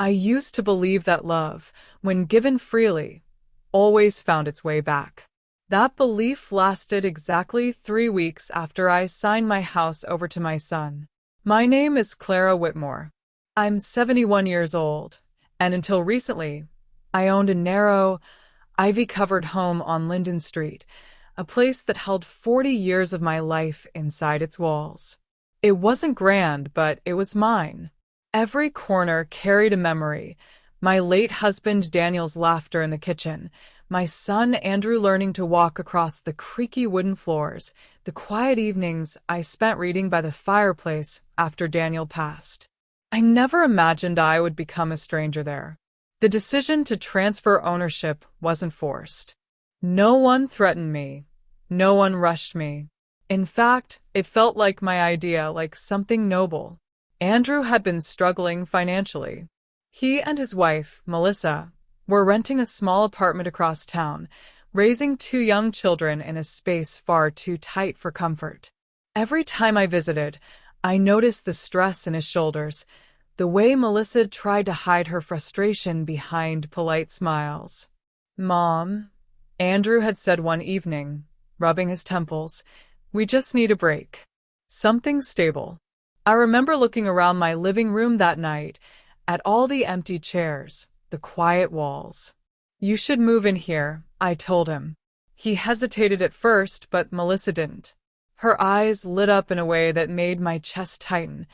I used to believe that love, when given freely, always found its way back. That belief lasted exactly 3 weeks after I signed my house over to my son. My name is Clara Whitmore. I'm 71 years old, and until recently, I owned a narrow, ivy-covered home on Linden Street, a place that held 40 years of my life inside its walls. It wasn't grand, but it was mine. Every corner carried a memory. My late husband Daniel's laughter in the kitchen, my son Andrew learning to walk across the creaky wooden floors, the quiet evenings I spent reading by the fireplace after Daniel passed. I never imagined I would become a stranger there. The decision to transfer ownership wasn't forced. No one threatened me. No one rushed me. In fact, it felt like my idea, like something noble. Andrew had been struggling financially. He and his wife, Melissa, were renting a small apartment across town, raising 2 young children in a space far too tight for comfort. Every time I visited, I noticed the stress in his shoulders, the way Melissa tried to hide her frustration behind polite smiles. "Mom," Andrew had said one evening, rubbing his temples, "we just need a break. Something stable." I remember looking around my living room that night, at all the empty chairs, the quiet walls. "You should move in here," I told him. He hesitated at first, but Melissa didn't. Her eyes lit up in a way that made my chest tighten,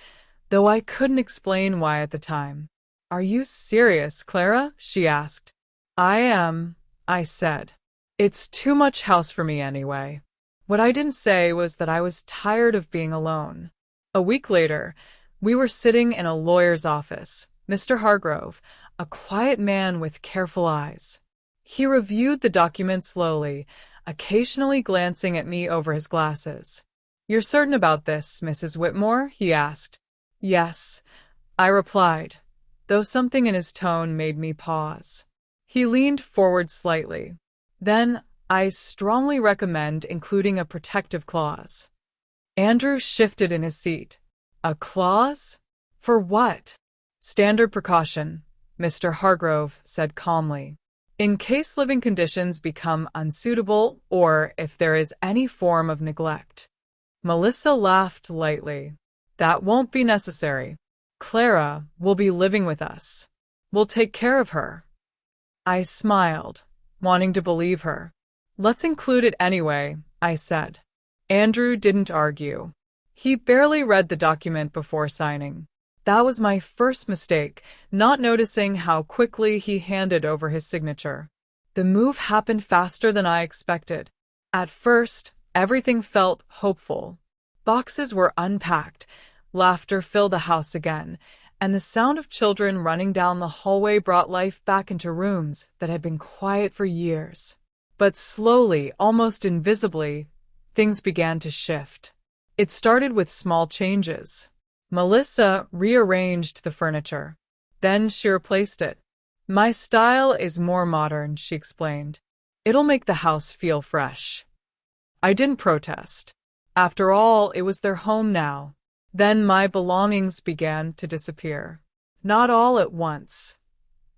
though I couldn't explain why at the time. "Are you serious, Clara?" she asked. "I am," I said. "It's too much house for me anyway." What I didn't say was that I was tired of being alone. A week later, we were sitting in a lawyer's office, Mr. Hargrove, a quiet man with careful eyes. He reviewed the document slowly, occasionally glancing at me over his glasses. "You're certain about this, Mrs. Whitmore?" he asked. "Yes," I replied, though something in his tone made me pause. He leaned forward slightly. "Then, I strongly recommend including a protective clause." Andrew shifted in his seat. "A clause? For what?" "Standard precaution," Mr. Hargrove said calmly. "In case living conditions become unsuitable or if there is any form of neglect." Melissa laughed lightly. "That won't be necessary. Clara will be living with us. We'll take care of her." I smiled, wanting to believe her. "Let's include it anyway," I said. Andrew didn't argue. He barely read the document before signing. That was my first mistake, not noticing how quickly he handed over his signature. The move happened faster than I expected. At first, everything felt hopeful. Boxes were unpacked, laughter filled the house again, and the sound of children running down the hallway brought life back into rooms that had been quiet for years. But slowly, almost invisibly, things began to shift. It started with small changes. Melissa rearranged the furniture. Then she replaced it. "My style is more modern," she explained. "It'll make the house feel fresh." I didn't protest. After all, it was their home now. Then my belongings began to disappear. Not all at once.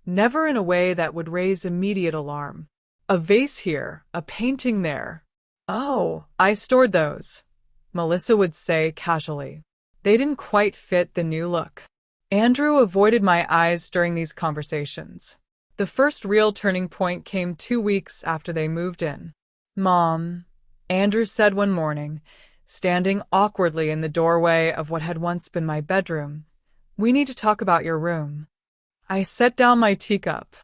Never in a way that would raise immediate alarm. A vase here, a painting there. "Oh, I stored those," Melissa would say casually. They didn't quite fit the new look. Andrew avoided my eyes during these conversations. The first real turning point came 2 weeks after they moved in. "Mom," Andrew said one morning, standing awkwardly in the doorway of what had once been my bedroom, "we need to talk about your room." I set down my teacup.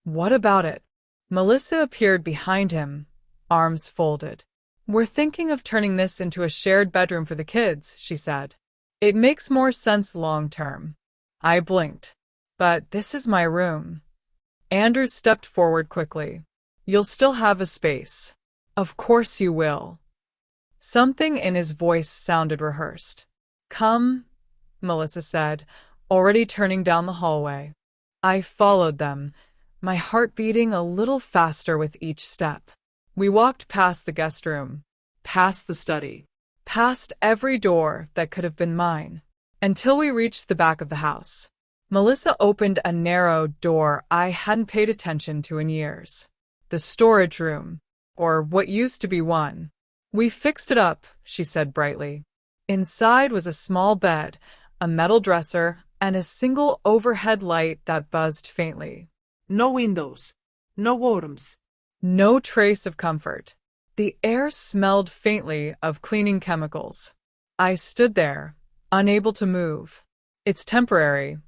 "What about it?" Melissa appeared behind him, arms folded. "We're thinking of turning this into a shared bedroom for the kids," she said. "It makes more sense long term." I blinked. "But this is my room." Andrew stepped forward quickly. "You'll still have a space." "Of course you will." Something in his voice sounded rehearsed. "Come," Melissa said, already turning down the hallway. I followed them, my heart beating a little faster with each step. We walked past the guest room, past the study, past every door that could have been mine, until we reached the back of the house. Melissa opened a narrow door I hadn't paid attention to in years. The storage room, or what used to be one. We fixed it up, she said brightly. Inside was a small bed, a metal dresser, and a single overhead light that buzzed faintly. No windows, no worms. No trace of comfort. The air smelled faintly of cleaning chemicals. I stood there, unable to move. It's temporary,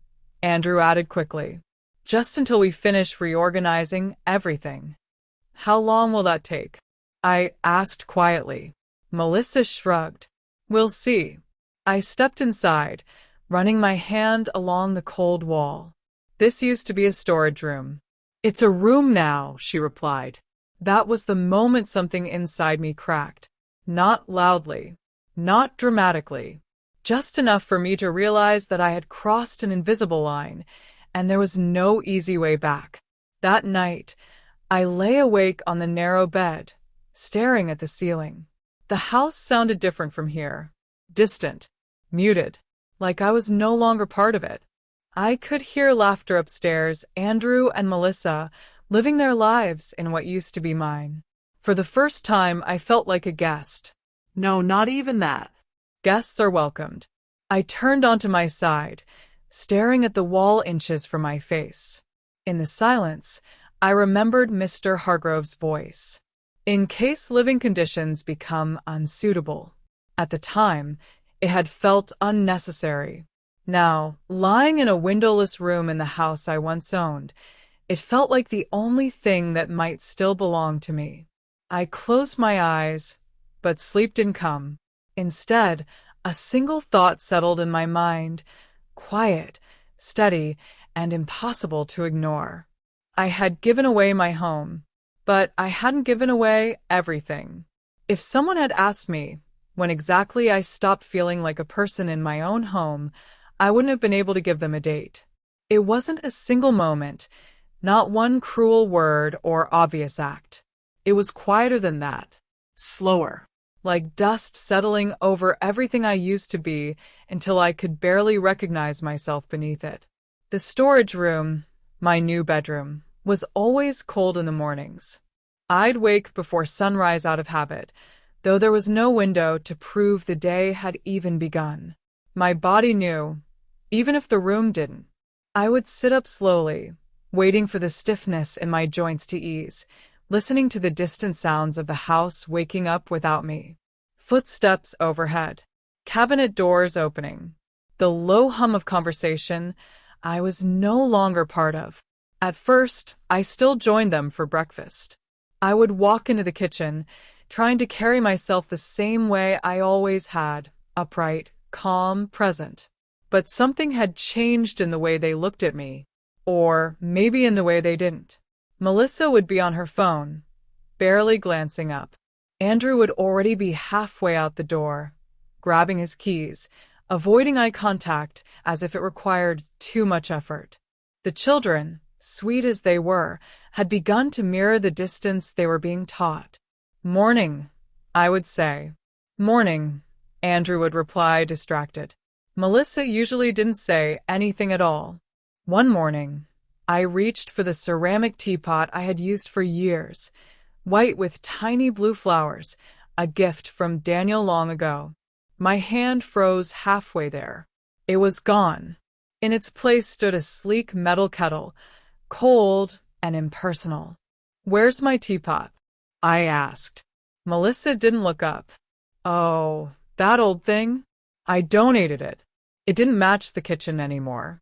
Andrew added quickly. Just until we finish reorganizing everything. How long will that take? I asked quietly. Melissa shrugged. We'll see. I stepped inside, running my hand along the cold wall. This used to be a storage room. It's a room now, she replied. That was the moment something inside me cracked. Not loudly, not dramatically, just enough for me to realize that I had crossed an invisible line, and there was no easy way back. That night, I lay awake on the narrow bed, staring at the ceiling. The house sounded different from here. Distant, muted, like I was no longer part of it. I could hear laughter upstairs, Andrew and Melissa living their lives in what used to be mine. For the first time, I felt like a guest. No, not even that. Guests are welcomed. I turned onto my side, staring at the wall inches from my face. In the silence, I remembered Mr. Hargrove's voice. In case living conditions become unsuitable. At the time, it had felt unnecessary. Now, lying in a windowless room in the house I once owned, it felt like the only thing that might still belong to me. I closed my eyes, but sleep didn't come. Instead, a single thought settled in my mind, quiet, steady, and impossible to ignore. I had given away my home, but I hadn't given away everything. If someone had asked me when exactly I stopped feeling like a person in my own home, I wouldn't have been able to give them a date. It wasn't a single moment, not one cruel word or obvious act. It was quieter than that. Slower. Like dust settling over everything I used to be until I could barely recognize myself beneath it. The storage room, my new bedroom, was always cold in the mornings. I'd wake before sunrise out of habit, though there was no window to prove the day had even begun. My body knew, even if the room didn't. I would sit up slowly, waiting for the stiffness in my joints to ease, listening to the distant sounds of the house waking up without me. Footsteps overhead, cabinet doors opening, the low hum of conversation I was no longer part of. At first, I still joined them for breakfast. I would walk into the kitchen, trying to carry myself the same way I always had, upright, calm, present. But something had changed in the way they looked at me, or maybe in the way they didn't. Melissa would be on her phone, barely glancing up. Andrew would already be halfway out the door, grabbing his keys, avoiding eye contact as if it required too much effort. The children, sweet as they were, had begun to mirror the distance they were being taught. Morning, I would say. Morning, Andrew would reply, distracted. Melissa usually didn't say anything at all. One morning, I reached for the ceramic teapot I had used for years, white with tiny blue flowers, a gift from Daniel long ago. My hand froze halfway there. It was gone. In its place stood a sleek metal kettle, cold and impersonal. "Where's my teapot?" I asked. Melissa didn't look up. "Oh, that old thing? I donated it. It didn't match the kitchen anymore."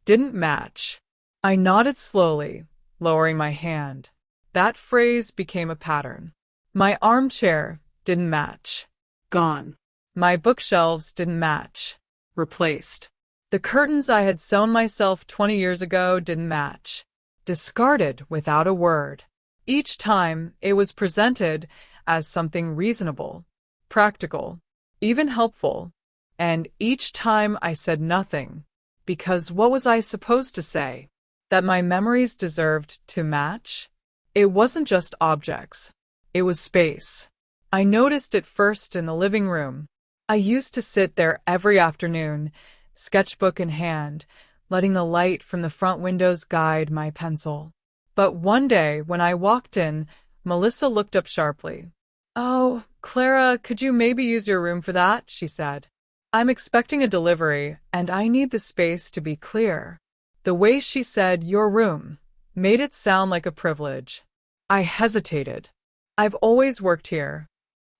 Didn't match. I nodded slowly, lowering my hand. That phrase became a pattern. My armchair didn't match. Gone. My bookshelves didn't match. Replaced. The curtains I had sewn myself 20 years ago didn't match. Discarded without a word. Each time it was presented as something reasonable, practical, even helpful. And each time I said nothing, because what was I supposed to say? That my memories deserved to match? It wasn't just objects. It was space. I noticed it first in the living room. I used to sit there every afternoon, sketchbook in hand, letting the light from the front windows guide my pencil. But one day, when I walked in, Melissa looked up sharply. "Oh, Clara, could you maybe use your room for that?" she said. "I'm expecting a delivery, and I need the space to be clear." The way she said "your room" made it sound like a privilege. I hesitated. "I've always worked here."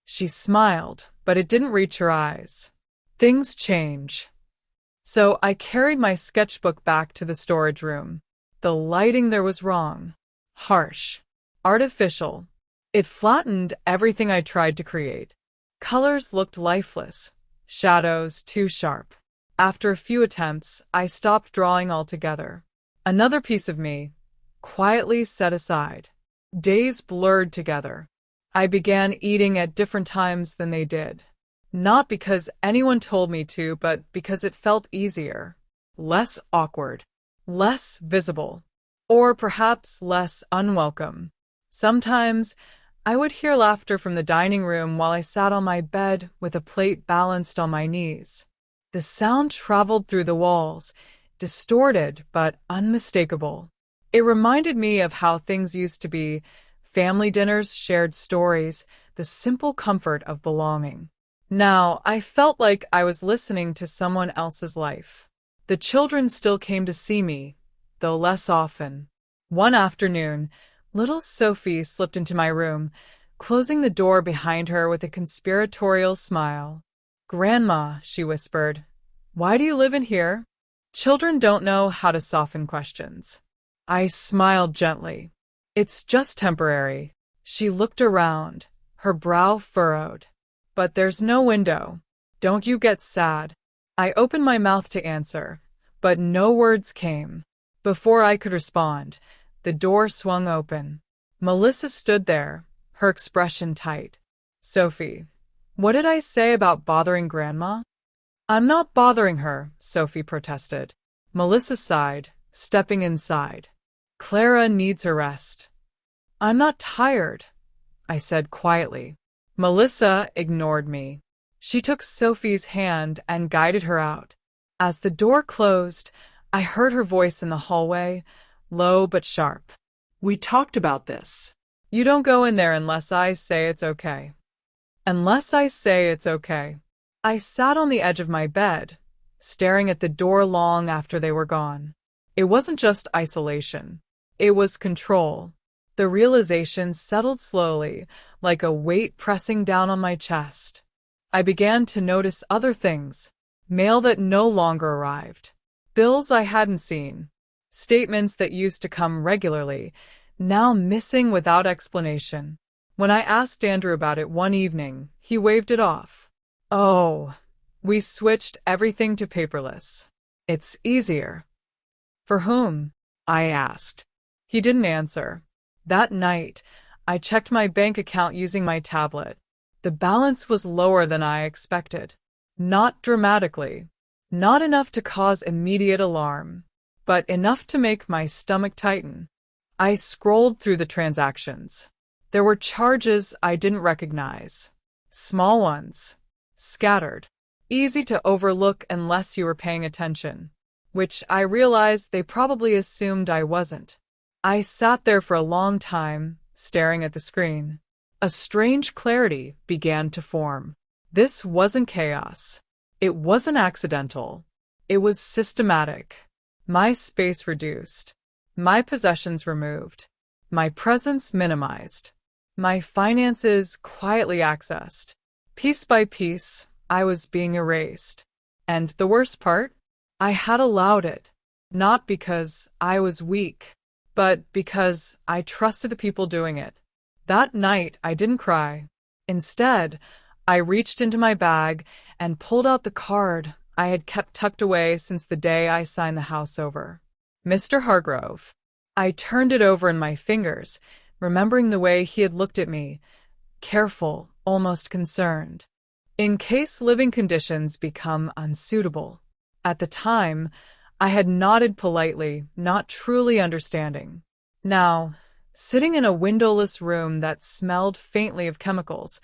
She smiled, but it didn't reach her eyes. Things change. So I carried my sketchbook back to the storage room. The lighting there was wrong. Harsh. Artificial. It flattened everything I tried to create. Colors looked lifeless. Shadows too sharp. After a few attempts, I stopped drawing altogether. Another piece of me, quietly set aside. Days blurred together. I began eating at different times than they did. Not because anyone told me to, but because it felt easier. Less awkward. Less visible. Or perhaps less unwelcome. Sometimes I would hear laughter from the dining room while I sat on my bed with a plate balanced on my knees. The sound traveled through the walls, distorted but unmistakable. It reminded me of how things used to be: family dinners, shared stories, the simple comfort of belonging. Now, I felt like I was listening to someone else's life. The children still came to see me, though less often. One afternoon, little Sophie slipped into my room, closing the door behind her with a conspiratorial smile. "Grandma," she whispered, "why do you live in here?" Children don't know how to soften questions. I smiled gently. "It's just temporary." She looked around, her brow furrowed. "But there's no window. Don't you get sad?" I opened my mouth to answer, but no words came. Before I could respond, the door swung open. Melissa stood there, her expression tight. "Sophie, what did I say about bothering Grandma?" "I'm not bothering her," Sophie protested. Melissa sighed, stepping inside. "Clara needs her rest." "I'm not tired," I said quietly. Melissa ignored me. She took Sophie's hand and guided her out. As the door closed, I heard her voice in the hallway, low but sharp. We talked about this. "You don't go in there unless I say it's okay." Unless I say it's okay. I sat on the edge of my bed, staring at the door long after they were gone. It wasn't just isolation. It was control. The realization settled slowly, like a weight pressing down on my chest. I began to notice other things: mail that no longer arrived, bills I hadn't seen, statements that used to come regularly, now missing without explanation. When I asked Andrew about it one evening, he waved it off. "Oh, we switched everything to paperless. It's easier." "For whom?" I asked. He didn't answer. That night, I checked my bank account using my tablet. The balance was lower than I expected. Not dramatically. Not enough to cause immediate alarm, but enough to make my stomach tighten. I scrolled through the transactions. There were charges I didn't recognize. Small ones. Scattered. Easy to overlook unless you were paying attention. Which I realized they probably assumed I wasn't. I sat there for a long time, staring at the screen. A strange clarity began to form. This wasn't chaos. It wasn't accidental. It was systematic. My space reduced. My possessions removed. My presence minimized. My finances quietly accessed. Piece by piece, I was being erased. And the worst part? I had allowed it. Not because I was weak, but because I trusted the people doing it. That night, I didn't cry. Instead, I reached into my bag and pulled out the card I had kept tucked away since the day I signed the house over. "Mr. Hargrove." I turned it over in my fingers, remembering the way he had looked at me, careful, almost concerned. "In case living conditions become unsuitable." At the time, I had nodded politely, not truly understanding. Now, sitting in a windowless room that smelled faintly of chemicals,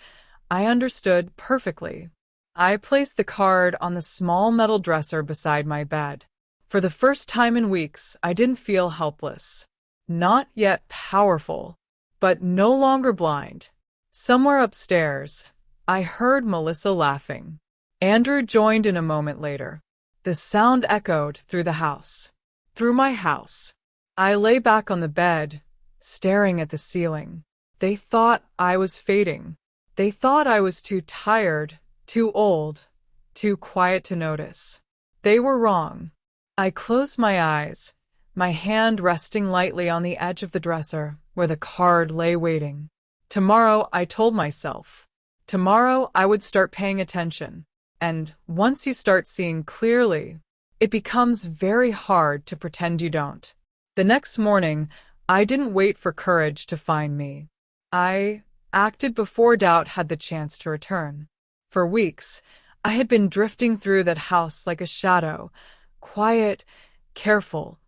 I understood perfectly. I placed the card on the small metal dresser beside my bed. For the first time in weeks, I didn't feel helpless. Not yet powerful, but no longer blind. Somewhere upstairs, I heard Melissa laughing. Andrew joined in a moment later. The sound echoed through the house. Through my house. I lay back on the bed, staring at the ceiling. They thought I was fading. They thought I was too tired, too old, too quiet to notice. They were wrong. I closed my eyes, my hand resting lightly on the edge of the dresser where the card lay waiting. Tomorrow, I told myself. Tomorrow, I would start paying attention. And once you start seeing clearly, it becomes very hard to pretend you don't. The next morning, I didn't wait for courage to find me. I acted before doubt had the chance to return. For weeks, I had been drifting through that house like a shadow, quiet, careful,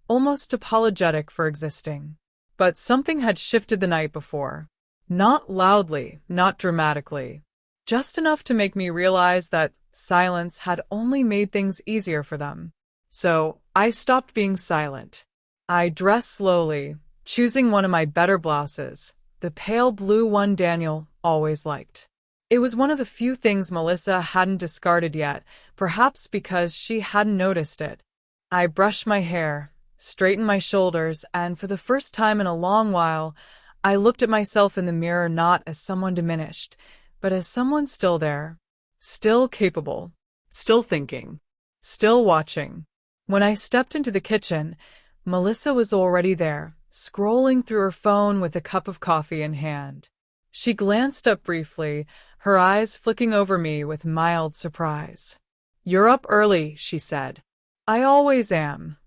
almost apologetic for existing. But something had shifted the night before. Not loudly, not dramatically. Just enough to make me realize that silence had only made things easier for them. So I stopped being silent. I dressed slowly, choosing one of my better blouses, the pale blue one Daniel always liked. It was one of the few things Melissa hadn't discarded yet, perhaps because she hadn't noticed it. I brushed my hair, straightened my shoulders, and for the first time in a long while, I looked at myself in the mirror not as someone diminished, but as someone still there, still capable, Still thinking. still watching. When I stepped into the kitchen, Melissa was already there, scrolling through her phone with a cup of coffee in hand. She glanced up briefly, her eyes flicking over me with mild surprise. "You're up early," she said. "I always am,"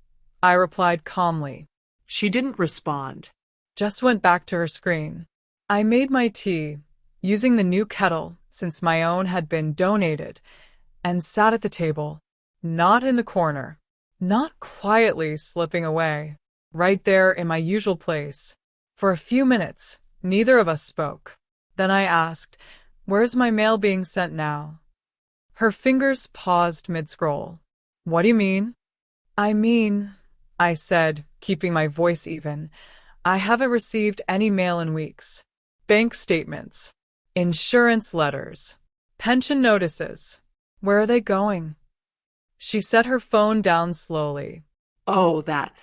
I replied calmly. She didn't respond. Just went back to her screen. I made my tea, using the new kettle since my own had been donated, and sat at the table, not in the corner, not quietly slipping away, right there in my usual place. For a few minutes, neither of us spoke. Then I asked, "Where's my mail being sent now?" Her fingers paused mid-scroll. "What do you mean?" I said, keeping my voice even, "I haven't received any mail in weeks. Bank statements, insurance letters, pension notices. Where are they going?" She set her phone down slowly. Oh, that.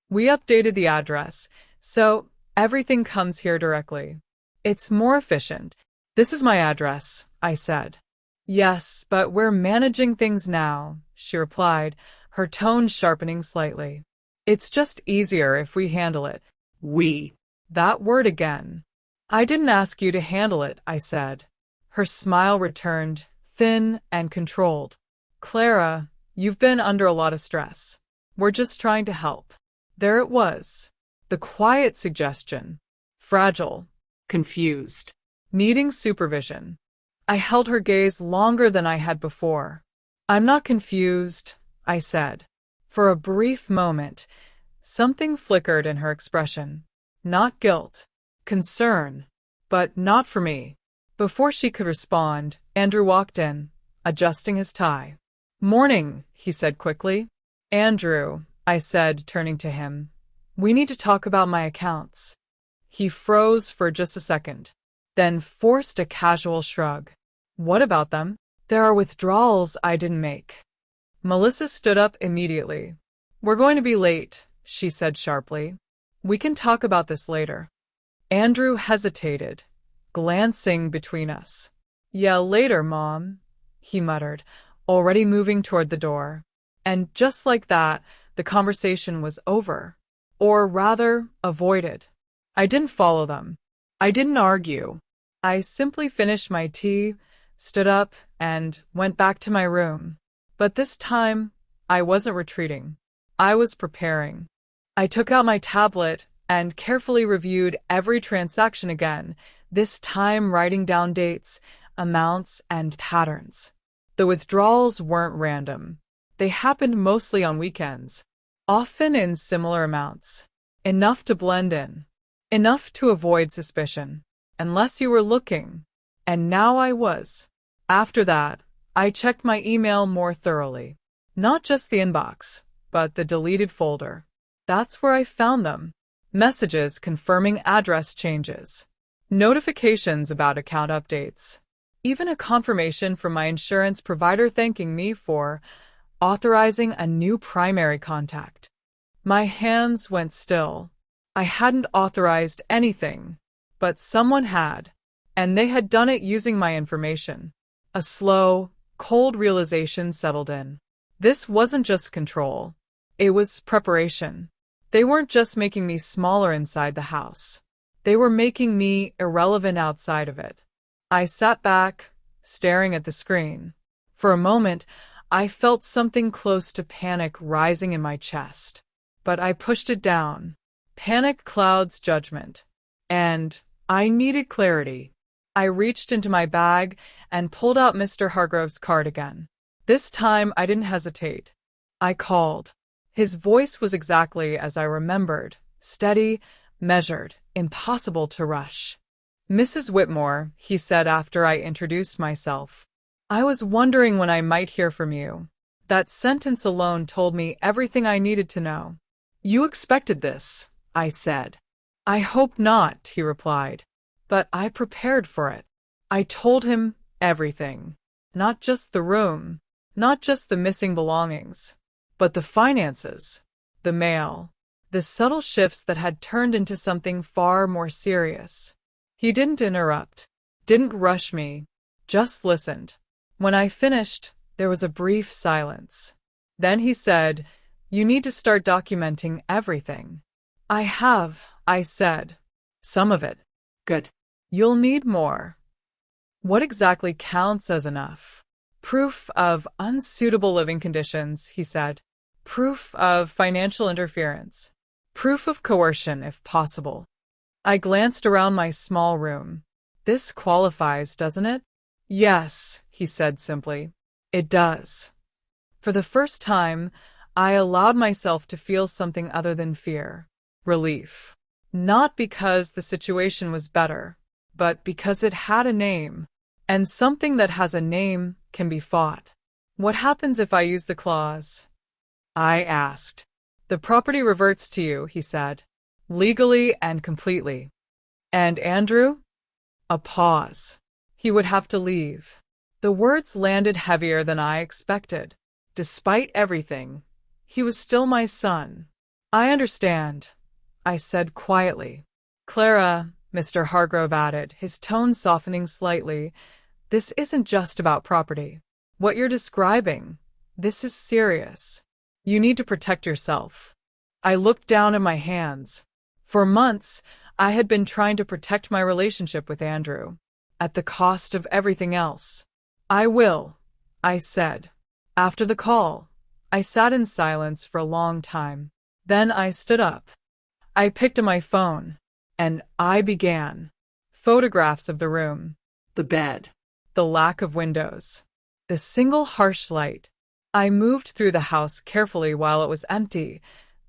"We updated the address, so everything comes here directly. It's more efficient." "This is my address," I said. "Yes, but we're managing things now," she replied, her tone sharpening slightly. "It's just easier if we handle it." We. That word again. "I didn't ask you to handle it," I said. Her smile returned, thin and controlled. "Clara, you've been under a lot of stress. We're just trying to help." There it was. The quiet suggestion. Fragile. Confused. Needing supervision. I held her gaze longer than I had before. "I'm not confused," I said. For a brief moment, something flickered in her expression. Not guilt. Concern. But not for me. Before she could respond, Andrew walked in, adjusting his tie. "Morning," he said quickly. "Andrew," I said, turning to him. "We need to talk about my accounts." He froze for just a second, then forced a casual shrug. "What about them?" "There are withdrawals I didn't make." Melissa stood up immediately. "We're going to be late," she said sharply. "We can talk about this later." Andrew hesitated, glancing between us. "Yeah, later, Mom," he muttered, already moving toward the door. And just like that, the conversation was over. Or rather, avoided. I didn't follow them. I didn't argue. I simply finished my tea, stood up, and went back to my room. But this time, I wasn't retreating. I was preparing. I took out my tablet and carefully reviewed every transaction again, this time writing down dates, amounts, and patterns. The withdrawals weren't random. They happened mostly on weekends, often in similar amounts. Enough to blend in. Enough to avoid suspicion. Unless you were looking. And now I was. After that, I checked my email more thoroughly. Not just the inbox, but the deleted folder. That's where I found them. Messages confirming address changes. Notifications about account updates. Even a confirmation from my insurance provider thanking me for authorizing a new primary contact. My hands went still. I hadn't authorized anything, but someone had, and they had done it using my information. A slow, cold realization settled in. This wasn't just control. It was preparation. They weren't just making me smaller inside the house. They were making me irrelevant outside of it. I sat back, staring at the screen. For a moment, I felt something close to panic rising in my chest. But I pushed it down. Panic clouds judgment. And I needed clarity. I reached into my bag and pulled out Mr. Hargrove's card again. This time I didn't hesitate. I called. His voice was exactly as I remembered, steady, measured, impossible to rush. "Mrs. Whitmore," he said after I introduced myself. "I was wondering when I might hear from you." That sentence alone told me everything I needed to know. "You expected this," I said. "I hope not," he replied. But I prepared for it. I told him everything. Not just the room, not just the missing belongings, but the finances, the mail, the subtle shifts that had turned into something far more serious. He didn't interrupt, didn't rush me, just listened. When I finished, there was a brief silence. Then he said, "You need to start documenting everything." "I have," I said. "Some of it." Good. "You'll need more." "What exactly counts as enough?" "Proof of unsuitable living conditions," he said. "Proof of financial interference. Proof of coercion, if possible." I glanced around my small room. "This qualifies, doesn't it?" "Yes," he said simply. "It does." For the first time, I allowed myself to feel something other than fear. Relief. Not because the situation was better, but because it had a name. And something that has a name can be fought. "What happens if I use the clause?" I asked. "The property reverts to you," he said. "Legally and completely." "And Andrew?" A pause. "He would have to leave." The words landed heavier than I expected. Despite everything, he was still my son. "I understand," I said quietly. "Clara," Mr. Hargrove added, his tone softening slightly, "this isn't just about property. What you're describing, this is serious. You need to protect yourself." I looked down at my hands. For months, I had been trying to protect my relationship with Andrew, at the cost of everything else. "I will," I said. After the call, I sat in silence for a long time. Then I stood up. I picked up my phone, and I began. Photographs of the room, The bed. the lack of windows, the single harsh light. I moved through the house carefully while it was empty,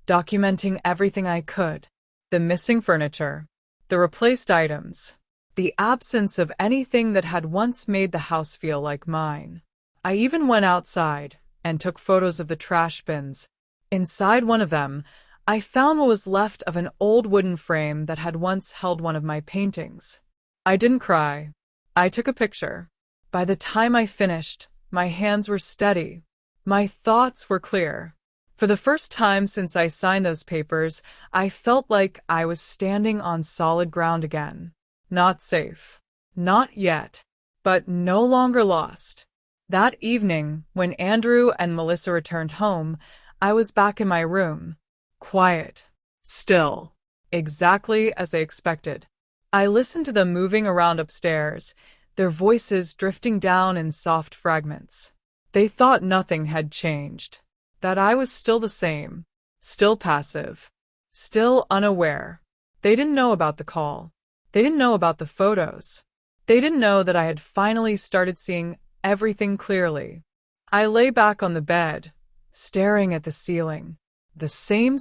documenting everything I could. The missing furniture, the replaced items, the absence of anything that had once made the house feel like mine. I even went outside and took photos of the trash bins. Inside one of them, I found what was left of an old wooden frame that had once held one of my paintings. I didn't cry. I took a picture. By the time I finished, my hands were steady. My thoughts were clear. For the first time since I signed those papers, I felt like I was standing on solid ground again. Not safe. Not yet. But no longer lost. That evening, when Andrew and Melissa returned home, I was back in my room. Quiet. Still. Exactly as they expected. I listened to them moving around upstairs, their voices drifting down in soft fragments. They thought nothing had changed. That I was still the same, still passive, still unaware. They didn't know about the call. They didn't know about the photos. They didn't know that I had finally started seeing everything clearly. I lay back on the bed, staring at the ceiling. The same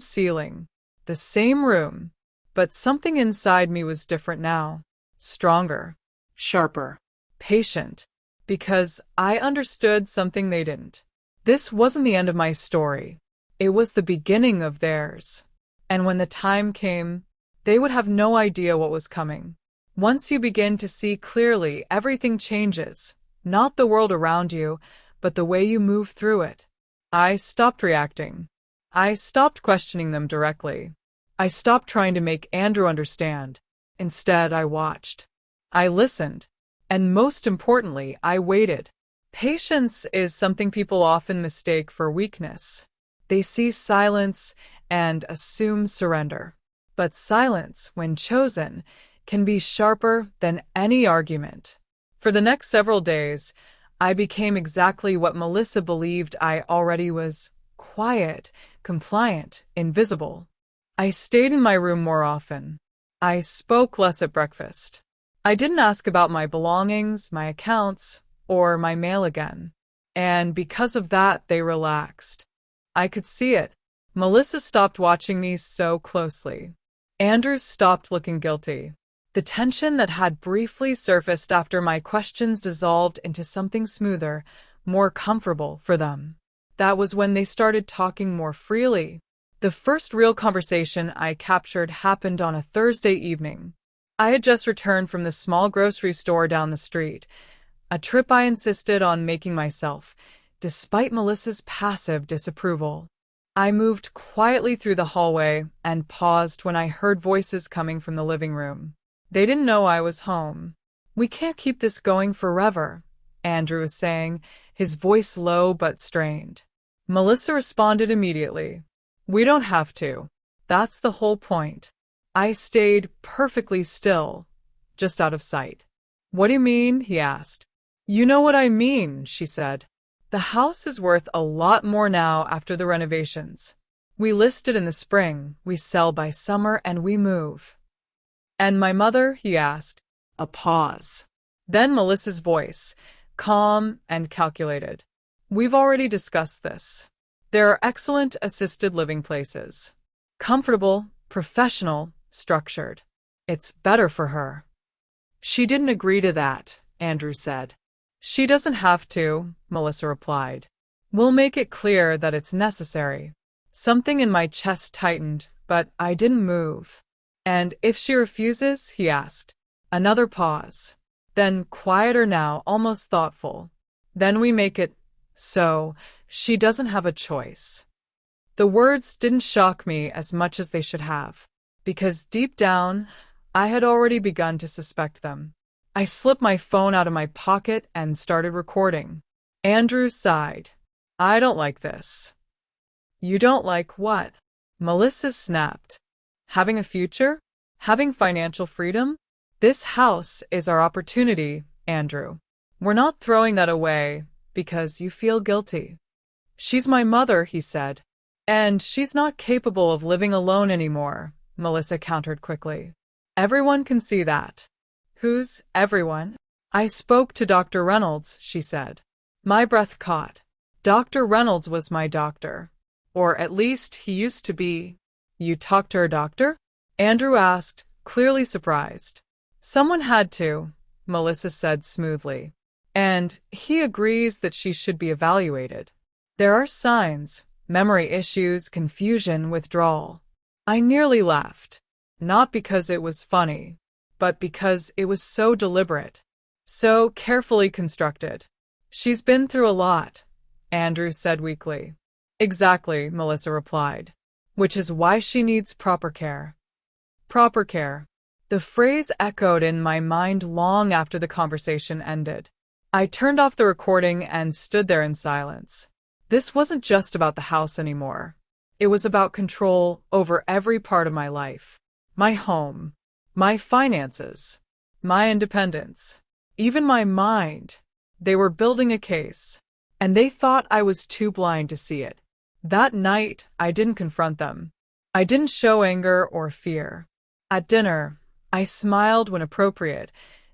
room, but something inside me was different now. Stronger, Sharper. patient, because I understood something they didn't. This wasn't the end of my story. It was the beginning of theirs. And when the time came, they would have no idea what was coming. Once you begin to see clearly, everything changes. Not the world around you, but the way you move through it. I stopped reacting. I stopped questioning them directly. I stopped trying to make Andrew understand. Instead, I watched. I listened. And most importantly, I waited. Patience is something people often mistake for weakness. They see silence and assume surrender. But silence, when chosen, can be sharper than any argument. For the next several days, I became exactly what Melissa believed I already was: quiet, compliant, invisible. I stayed in my room more often. I spoke less at breakfast. I didn't ask about my belongings, my accounts, or my mail again. And because of that, they relaxed. I could see it. Melissa stopped watching me so closely. Andrew stopped looking guilty. The tension that had briefly surfaced after my questions dissolved into something smoother, more comfortable for them. That was when they started talking more freely. The first real conversation I captured happened on a Thursday evening. I had just returned from the small grocery store down the street, a trip I insisted on making myself, despite Melissa's passive disapproval. I moved quietly through the hallway and paused when I heard voices coming from the living room. They didn't know I was home. "We can't keep this going forever," Andrew was saying, his voice low but strained. Melissa responded immediately. "We don't have to. That's the whole point." I stayed perfectly still, just out of sight. "What do you mean?" he asked. "You know what I mean," she said. "The house is worth a lot more now after the renovations. We list it in the spring, we sell by summer, and we move." "And my mother?" he asked. A pause. Then Melissa's voice, calm and calculated. "We've already discussed this. There are excellent assisted living places. Comfortable, professional, structured. It's better for her." She didn't agree to that, Andrew said. "She doesn't have to," Melissa replied. "We'll make it clear that it's necessary." Something in my chest tightened, but I didn't move. "And if she refuses?" he asked. Another pause. Then, quieter now, almost thoughtful. "Then we make it so she doesn't have a choice." The words didn't shock me as much as they should have, because deep down, I had already begun to suspect them. I slipped my phone out of my pocket and started recording. Andrew sighed. "I don't like this." "You don't like what?" Melissa snapped. "Having a future? Having financial freedom? This house is our opportunity, Andrew. We're not throwing that away because you feel guilty." "She's my mother," he said. "And she's not capable of living alone anymore," Melissa countered quickly. "Everyone can see that." "Who's everyone?" "I spoke to Dr. Reynolds," she said. My breath caught. Dr. Reynolds was my doctor. Or at least he used to be. "You talked to her doctor?" Andrew asked, clearly surprised. "Someone had to," Melissa said smoothly. "And he agrees that she should be evaluated. There are signs: memory issues, confusion, withdrawal." I nearly laughed. Not because it was funny, but because it was so deliberate, so carefully constructed. "She's been through a lot," Andrew said weakly. "Exactly," Melissa replied. "Which is why she needs proper care." Proper care. The phrase echoed in my mind long after the conversation ended. I turned off the recording and stood there in silence. This wasn't just about the house anymore. It was about control over every part of my life. My home, my finances, my independence, even my mind. They were building a case, and they thought I was too blind to see it. That night, I didn't confront them. I didn't show anger or fear. At dinner, I smiled when appropriate,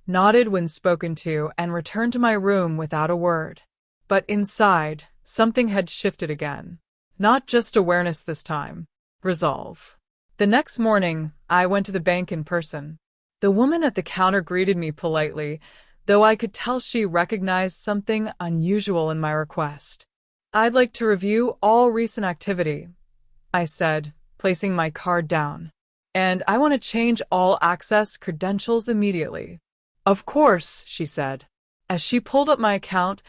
nodded when spoken to, and returned to my room without a word. But inside, something had shifted again. Not just awareness this time. Resolve. The next morning, I went to the bank in person. The woman at the counter greeted me politely, though I could tell she recognized something unusual in my request. I'd like to review all recent activity, I said, placing my card down. And I want to change all access credentials immediately. Of course, she said. As she pulled up my account,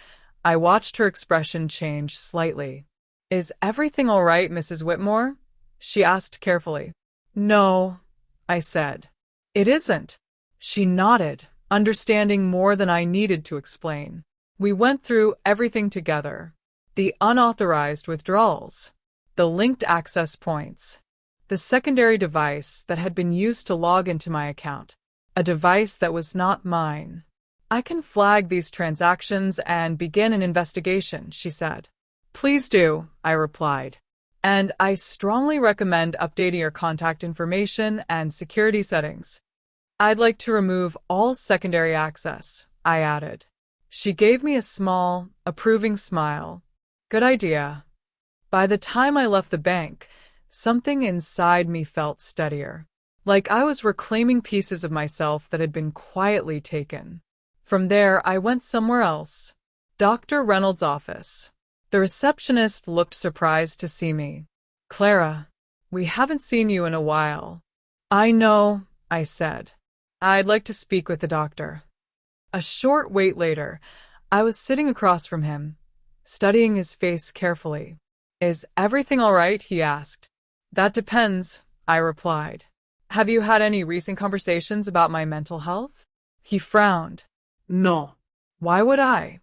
I watched her expression change slightly. Is everything all right, Mrs. Whitmore? She asked carefully. No, I said. It isn't. She nodded, understanding more than I needed to explain. We went through everything together. The unauthorized withdrawals, the linked access points, the secondary device that had been used to log into my account, a device that was not mine. I can flag these transactions and begin an investigation, she said. Please do, I replied. And I strongly recommend updating your contact information and security settings. I'd like to remove all secondary access, I added. She gave me a small, approving smile. Good idea. By the time I left the bank, something inside me felt steadier, like I was reclaiming pieces of myself that had been quietly taken. From there, I went somewhere else. Dr. Reynolds' office. The receptionist looked surprised to see me. Clara, we haven't seen you in a while. I know, I said. I'd like to speak with the doctor. A short wait later, I was sitting across from him, studying his face carefully. Is everything all right? He asked. That depends, I replied. Have you had any recent conversations about my mental health? He frowned. No. Why would I?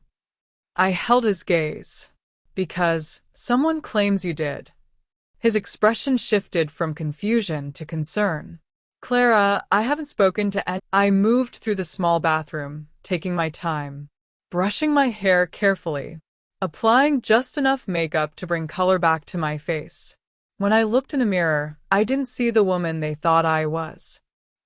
I held his gaze. Because someone claims you did. His expression shifted from confusion to concern. Clara, I haven't spoken to any. I moved through the small bathroom, taking my time, brushing my hair carefully, applying just enough makeup to bring color back to my face. When I looked in the mirror, I didn't see the woman they thought I was.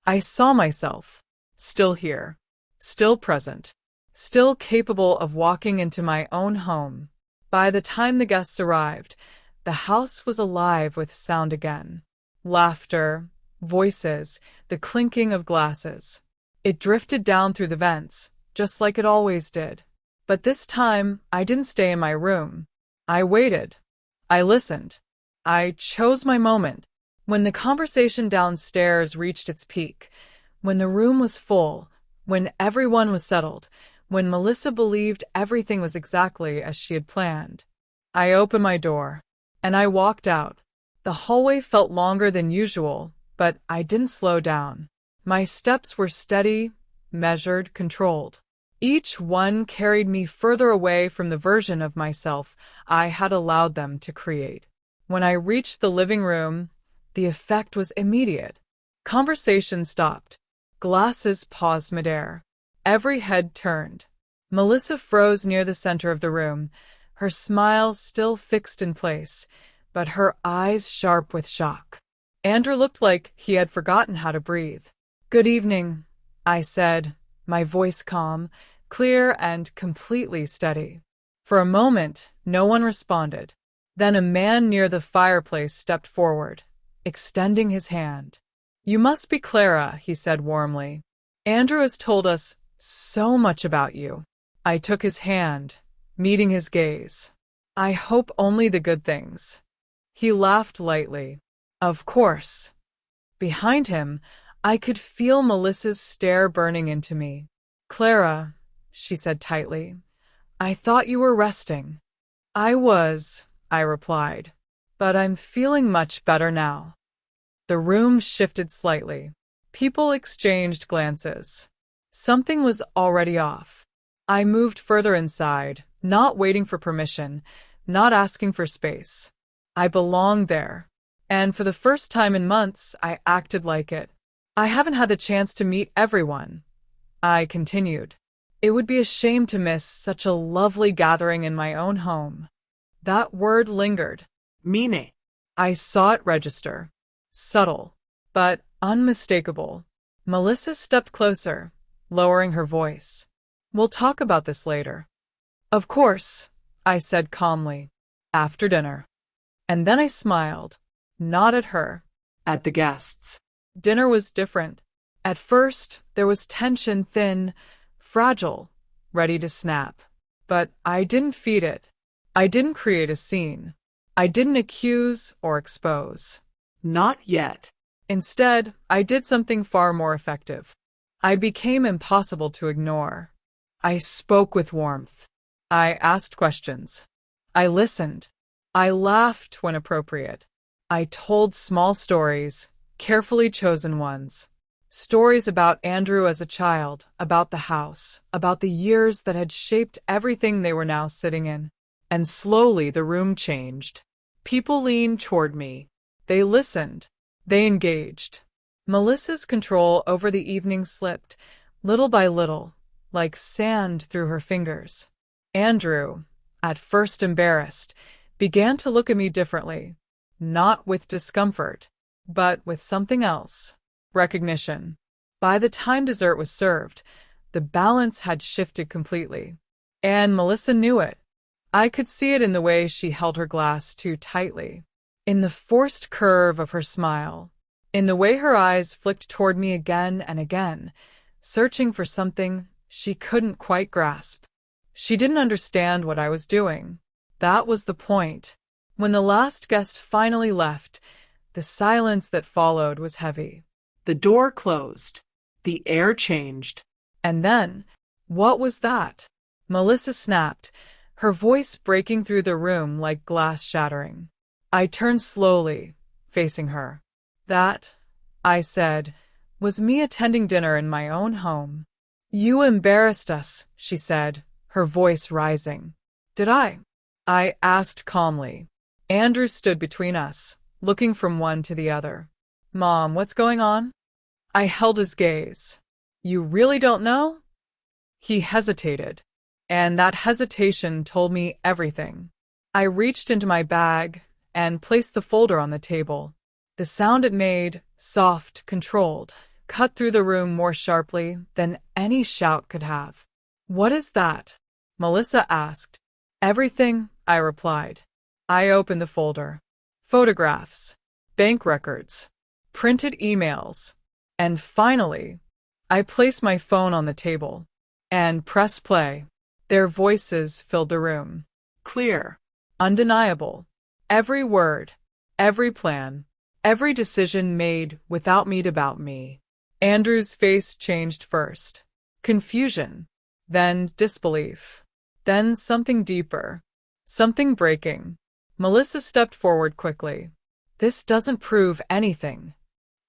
I saw myself, still here, still present, still capable of walking into my own home. By the time the guests arrived, the house was alive with sound again. Laughter, voices, the clinking of glasses. It drifted down through the vents, just like it always did. But this time, I didn't stay in my room. I waited. I listened. I chose my moment. When the conversation downstairs reached its peak, when the room was full, when everyone was settled, when Melissa believed everything was exactly as she had planned, I opened my door, and I walked out. The hallway felt longer than usual, but I didn't slow down. My steps were steady, measured, controlled. Each one carried me further away from the version of myself I had allowed them to create. When I reached the living room, the effect was immediate. Conversation stopped. Glasses paused midair. Every head turned. Melissa froze near the center of the room, her smile still fixed in place, but her eyes sharp with shock. Andrew looked like he had forgotten how to breathe. Good evening, I said, my voice calm, clear and completely steady. For a moment, no one responded. Then a man near the fireplace stepped forward, extending his hand. You must be Clara, he said warmly. Andrew has told us so much about you. I took his hand, meeting his gaze. I hope only the good things. He laughed lightly. Of course. Behind him, I could feel Melissa's stare burning into me. Clara, she said tightly, I thought you were resting. I was, I replied, but I'm feeling much better now. The room shifted slightly. People exchanged glances. Something was already off. I moved further inside, not waiting for permission, not asking for space. I belonged there. And for the first time in months, I acted like it. I haven't had the chance to meet everyone, I continued. It would be a shame to miss such a lovely gathering in my own home. That word lingered. Meaning? I saw it register. Subtle, but unmistakable. Melissa stepped closer, lowering her voice. We'll talk about this later. Of course, I said calmly. After dinner. And then I smiled. Not at her. At the guests. Dinner was different. At first, there was tension, thin, fragile, ready to snap. But I didn't feed it. I didn't create a scene. I didn't accuse or expose. Not yet. Instead, I did something far more effective. I became impossible to ignore. I spoke with warmth. I asked questions. I listened. I laughed when appropriate. I told small stories, carefully chosen ones. Stories about Andrew as a child, about the house, about the years that had shaped everything they were now sitting in. And slowly the room changed. People leaned toward me. They listened. They engaged. Melissa's control over the evening slipped, little by little, like sand through her fingers. Andrew, at first embarrassed, began to look at me differently, not with discomfort, but with something else. Recognition. By the time dessert was served, the balance had shifted completely. And Melissa knew it. I could see it in the way she held her glass too tightly, in the forced curve of her smile, in the way her eyes flicked toward me again and again, searching for something she couldn't quite grasp. She didn't understand what I was doing. That was the point. When the last guest finally left, the silence that followed was heavy. The door closed. The air changed. And then, what was that? Melissa snapped, her voice breaking through the room like glass shattering. I turned slowly, facing her. That, I said, was me attending dinner in my own home. You embarrassed us, she said, her voice rising. Did I? I asked calmly. Andrew stood between us, looking from one to the other. Mom, what's going on? I held his gaze. You really don't know? He hesitated, and that hesitation told me everything. I reached into my bag and placed the folder on the table. The sound it made, soft, controlled, cut through the room more sharply than any shout could have. What is that? Melissa asked. Everything, I replied. I opened the folder. Photographs, bank records, printed emails, and finally, I placed my phone on the table and pressed play. Their voices filled the room. Clear. Undeniable. Every word, every plan, every decision made without me about me. Andrew's face changed first. Confusion, then disbelief, then something deeper, something breaking. Melissa stepped forward quickly. This doesn't prove anything.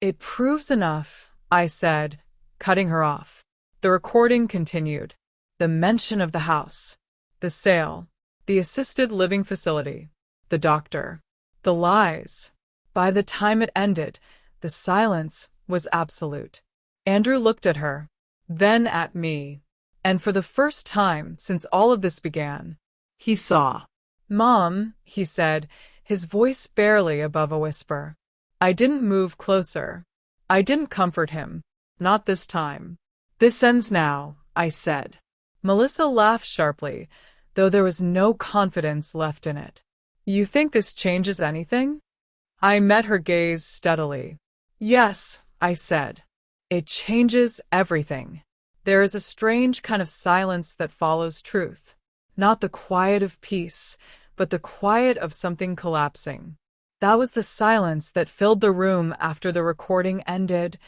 It proves enough, I said, cutting her off. The recording continued. The mention of the house, the sale, the assisted living facility, the doctor, the lies. By the time it ended, the silence was absolute. Andrew looked at her, then at me, and for the first time since all of this began, He saw. Mom, he said, his voice barely above a whisper. I didn't move closer. I didn't comfort him. Not this time. This ends now, I said. Melissa laughed sharply, though there was no confidence left in it. You think this changes anything? I met her gaze steadily. Yes, I said. It changes everything. There is a strange kind of silence that follows truth. Not the quiet of peace, but the quiet of something collapsing. That was the silence that filled the room after the recording ended,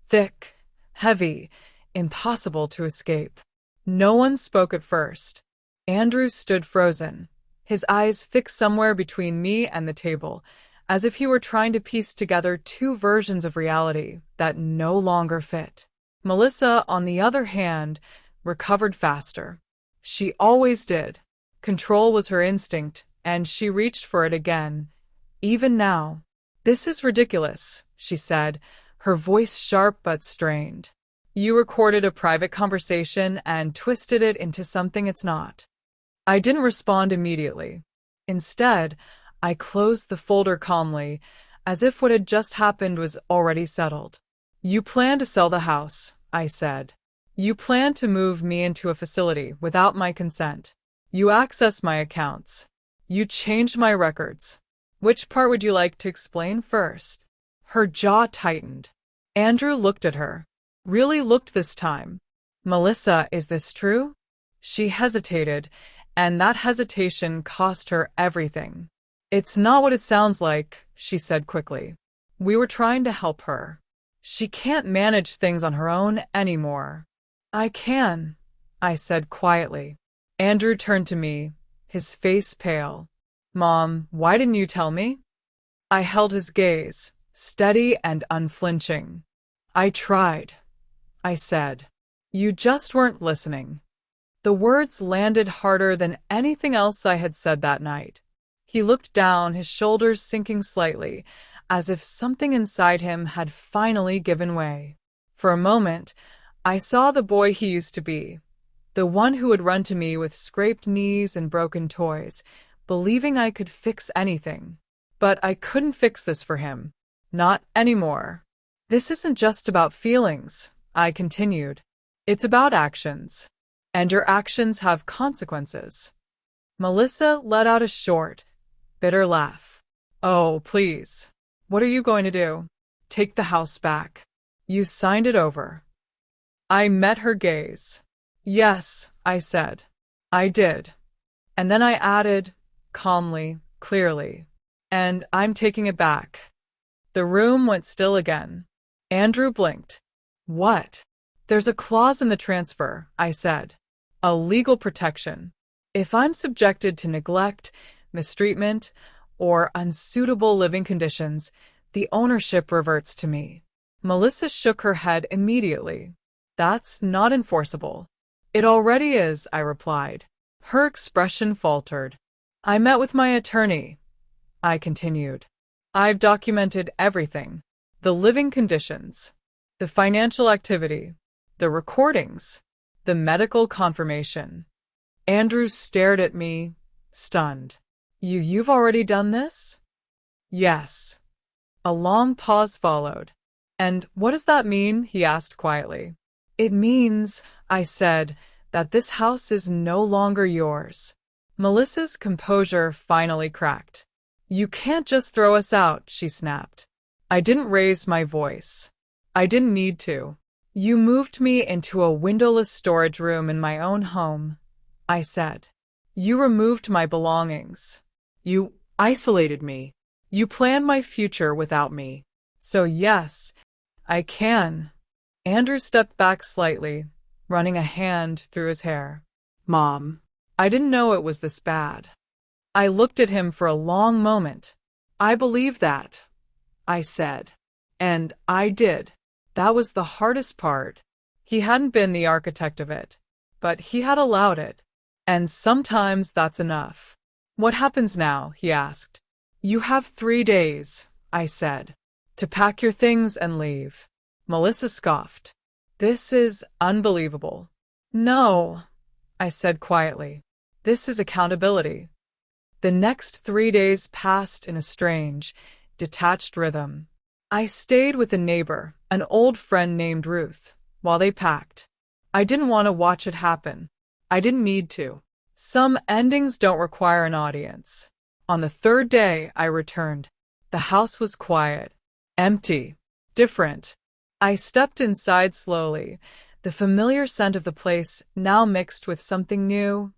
thick, heavy, impossible to escape. No one spoke at first. Andrew stood frozen, his eyes fixed somewhere between me and the table, as if he were trying to piece together two versions of reality that no longer fit. Melissa, on the other hand, recovered faster. She always did. Control was her instinct, and she reached for it again, even now. This is ridiculous, she said, her voice sharp but strained. You recorded a private conversation and twisted it into something it's not. I didn't respond immediately. Instead, I closed the folder calmly, as if what had just happened was already settled. You plan to sell the house, I said. You plan to move me into a facility without my consent. You access my accounts. You changed my records. Which part would you like to explain first? Her jaw tightened. Andrew looked at her. Really looked this time. Melissa, is this true? She hesitated, and that hesitation cost her everything. It's not what it sounds like, she said quickly. We were trying to help her. She can't manage things on her own anymore. I can, I said quietly. Andrew turned to me, his face pale. Mom, why didn't you tell me? I held his gaze, steady and unflinching. I tried, I said. You just weren't listening. The words landed harder than anything else I had said that night. He looked down, his shoulders sinking slightly, as if something inside him had finally given way. For a moment, I saw the boy he used to be, the one who would run to me with scraped knees and broken toys, believing I could fix anything. But I couldn't fix this for him. Not anymore. This isn't just about feelings, I continued. It's about actions. And your actions have consequences. Melissa let out a short, bitter laugh. Oh, please. What are you going to do? Take the house back. You signed it over. I met her gaze. Yes, I said. I did. And then I added, calmly, clearly, and I'm taking it back. The room went still again. Andrew blinked. What? There's a clause in the transfer, I said. A legal protection. If I'm subjected to neglect, mistreatment, or unsuitable living conditions, the ownership reverts to me. Melissa shook her head immediately. That's not enforceable. It already is, I replied. Her expression faltered. I met with my attorney, I continued. I've documented everything. The living conditions, the financial activity, the recordings, the medical confirmation. Andrew stared at me, stunned. You've already done this? Yes. A long pause followed. And what does that mean? He asked quietly. It means, I said, that this house is no longer yours. Melissa's composure finally cracked. You can't just throw us out, she snapped. I didn't raise my voice. I didn't need to. You moved me into a windowless storage room in my own home, I said. You removed my belongings. You isolated me. You planned my future without me. So yes, I can. Andrew stepped back slightly, running a hand through his hair. Mom, I didn't know it was this bad. I looked at him for a long moment. I believe that, I said. And I did. That was the hardest part. He hadn't been the architect of it, but he had allowed it. And sometimes that's enough. What happens now? He asked. You have 3 days, I said, to pack your things and leave. Melissa scoffed. This is unbelievable. No, I said quietly. This is accountability. The next 3 days passed in a strange, detached rhythm. I stayed with a neighbor, an old friend named Ruth, while they packed. I didn't want to watch it happen. I didn't need to. Some endings don't require an audience. On the 3rd day, I returned. The house was quiet, empty, different. I stepped inside slowly, the familiar scent of the place now mixed with something new,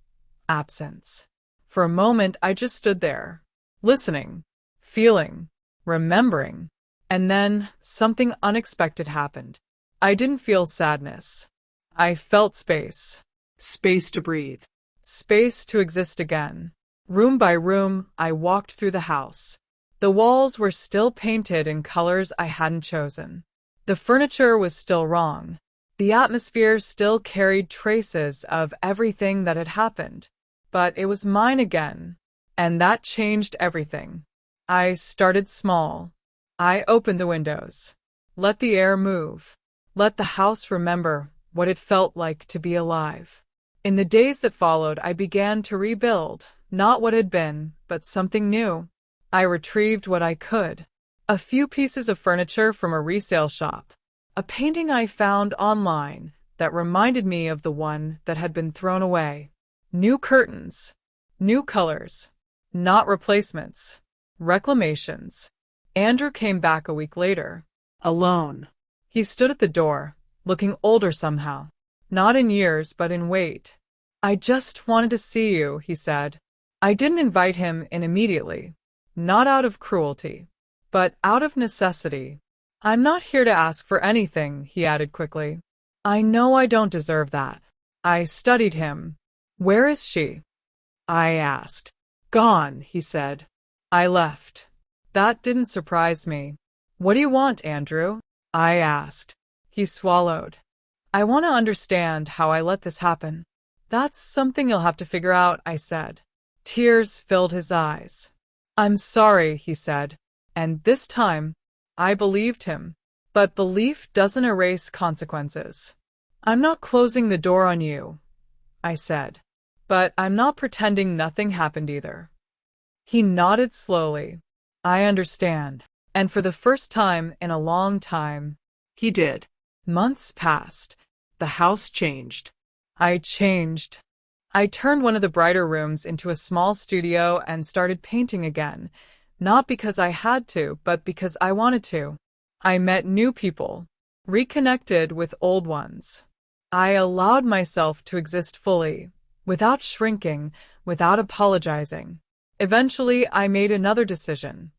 absence. For a moment, I just stood there, listening, feeling, remembering. And then something unexpected happened. I didn't feel sadness. I felt space. Space to breathe. Space to exist again. Room by room, I walked through the house. The walls were still painted in colors I hadn't chosen. The furniture was still wrong. The atmosphere still carried traces of everything that had happened. But it was mine again, and that changed everything. I started small. I opened the windows. Let the air move. Let the house remember what it felt like to be alive. In the days that followed, I began to rebuild, not what had been, but something new. I retrieved what I could. A few pieces of furniture from a resale shop. A painting I found online that reminded me of the one that had been thrown away. New curtains. New colors. Not replacements. Reclamations. Andrew came back a week later. Alone. He stood at the door, looking older somehow. Not in years, but in weight. I just wanted to see you, he said. I didn't invite him in immediately. Not out of cruelty, but out of necessity. I'm not here to ask for anything, he added quickly. I know I don't deserve that. I studied him. Where is she? I asked. Gone, he said. I left. That didn't surprise me. What do you want, Andrew? I asked. He swallowed. I want to understand how I let this happen. That's something you'll have to figure out, I said. Tears filled his eyes. I'm sorry, he said. And this time, I believed him. But belief doesn't erase consequences. I'm not closing the door on you, I said. But I'm not pretending nothing happened either. He nodded slowly. I understand. And for the first time in a long time, he did. Months passed. The house changed. I changed. I turned one of the brighter rooms into a small studio and started painting again, not because I had to, but because I wanted to. I met new people, reconnected with old ones. I allowed myself to exist fully, without shrinking, without apologizing. Eventually, I made another decision.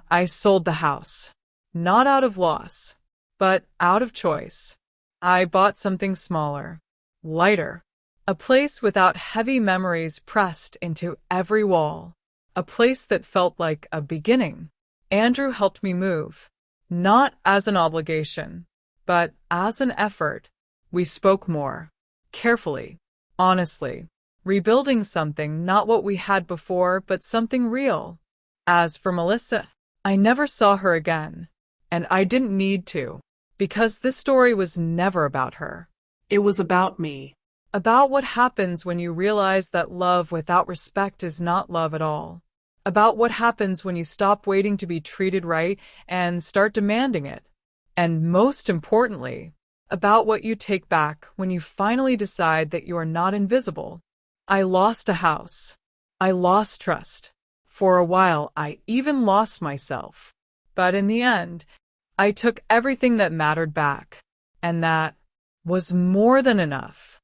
I sold the house. Not out of loss, but out of choice. I bought something smaller, lighter. A place without heavy memories pressed into every wall. A place that felt like a beginning. Andrew helped me move, not as an obligation, but as an effort. We spoke more, carefully, honestly, rebuilding something, not what we had before, but something real. As for Melissa, I never saw her again, and I didn't need to, because this story was never about her. It was about me. About what happens when you realize that love without respect is not love at all. About what happens when you stop waiting to be treated right and start demanding it. And most importantly, about what you take back when you finally decide that you are not invisible. I lost a house. I lost trust. For a while, I even lost myself. But in the end, I took everything that mattered back. And that was more than enough.